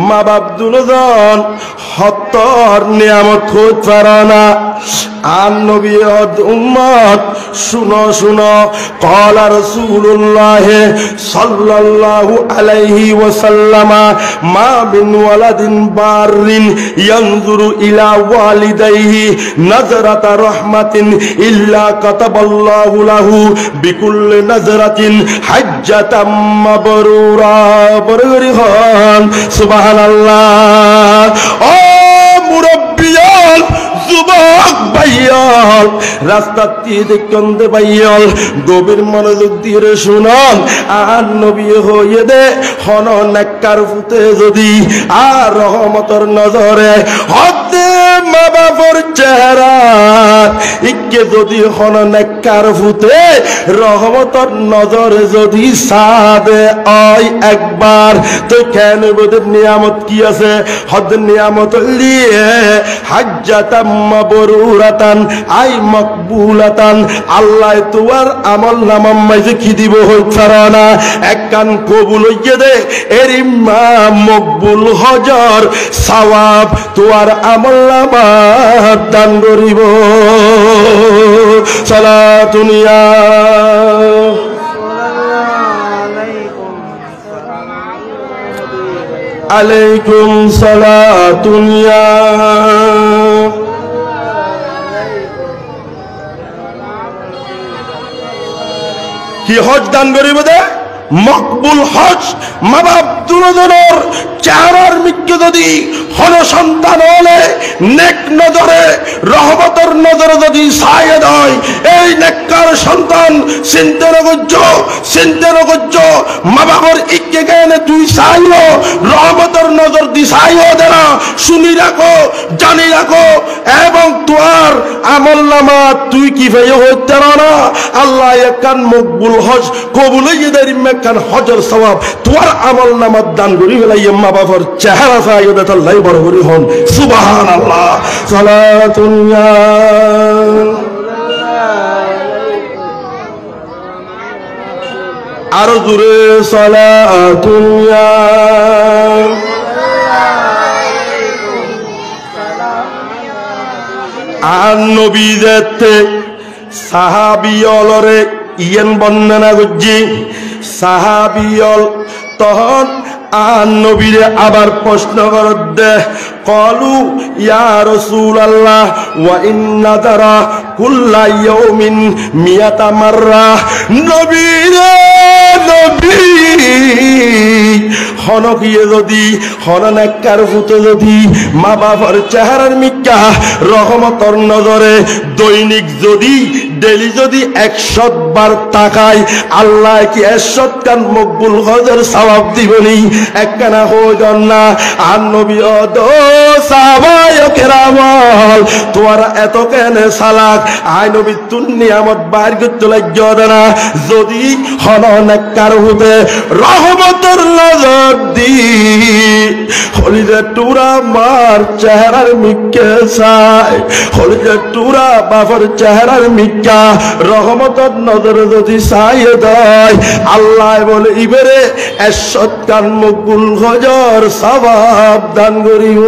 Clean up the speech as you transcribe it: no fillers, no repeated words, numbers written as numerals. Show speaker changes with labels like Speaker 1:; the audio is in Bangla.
Speaker 1: মা বাপ দুজন হত্তর নিয়ামত হতে পারে না। আর নবী উম্মত শুনো শুনো, ক্বালা রাসূলুল্লাহ সাল্লাল্লাহু আলাইহি ওয়াসাল্লাম মা বিন ওয়ালাদিন বারিন ইয়ানজুরু ইলা ওয়ালিদাইহি নাজরাতা রাহমাতিন ইল্লা কাতাবাল্লাহু লাহু বিকুল্লি নাজরাতিন হাজ্জাতাম মাবরুরা। বরগরি হন সুবহানাল্লাহ। ও মুরব্বিয়াল, যুবক ভাইয়াল, রাস্তার দিয়ে দেখতে ভাইয়াল, গভীর মনোযোগ দিয়ে শুনুন। আর নবী হয়ে দে হন নেককার ফুতে যদি আর রহমতের নজরে হতে মা বাবার চেহারা ইকে যদি হন নেককার ফুতে রহমতের নজরে যদি সাদে আয় একবার, তো কেন বোধের নিয়ামত কি আছে? হদের নিয়ামত লিয়ে হাজ্জাতাম মাবরুরাতান আই মাকবুলাতান। আল্লাহ তোমার আমল নামাম মাইজে কি দিব হইছারা না, এক কান কবুল হইয়ে দে এর ইমাম মকবুল হজর সওয়াব তোমার আমল নামা দান করিব। সালাতুনিয়া আলাইকুম সালাতুনিয়া। কি হজ দান করিব দে মকবুল হজ। মা বাপ দুজনের চেহারার মিক্কে যদি হন সন্তান হলে নেক নজরে রহমতের নজরে যদি সায়েদ হয়, এই নেককার সন্তান চিন্তা নগর্য মা বাবার ইকে জ্ঞানে তুই চাইও রহমতের নজর দি চাইও দে না। শুনি রাখো, জানি রাখো, এবং তোর আমল নামা তুই কি ভাই হইতে না। আল্লাহ একখান মকবুল হজ কবুল হইয়ে দেয়, একখান হজর সওয়াব তোর আমল নামার দান করি ফেলাইয়ে মা বাবার চেহারা চাইও দে তার লাই বড় করি হন। সুবহানাল্লাহ। সালাতুল্লাহ আরো জোরে সালাতুল্লাহ। আর নবী যেতে সাহাবিয়লরে ইয়েন বর্ণনা করছি। সাহাবিয়ল তখন আর নবীরে আবার প্রশ্ন কর দে, কলু ইয়া রাসূলুল্লাহ ওয়া ইন্না তারা কুল্লা ইয়াউমিন মিয়াতা মাররা। নবীরে নবী হনকিয়ে যদি হননেককার ফুতে যদি মা বাবার চেহারার মিক্কা রহমতর নজরে দৈনিক যদি ডেলি যদি 100 বার তাকায়, আল্লাহ কি 100 কান মকবুল হজের সওয়াব দিবনি? একখানা হজন না। আর নবী দো সাহাবায়ে কেরামল তোরা এত কেন সালাক? আয় নবী তুন নিয়ামত বাইর করতে লাগিও না। যদি হননেককার ফুতে রহমতর নজর দি হলিদে টুরা মার চেহারার মিক্কে চায়, হলিদে টুরা বাবার চেহারার মিক্কা রহমতের নজরে যদি চাইয়ে দেয়, আল্লাহ বলে ইবেরে 100 কান মকবুল হজর সওয়াব দান করিব।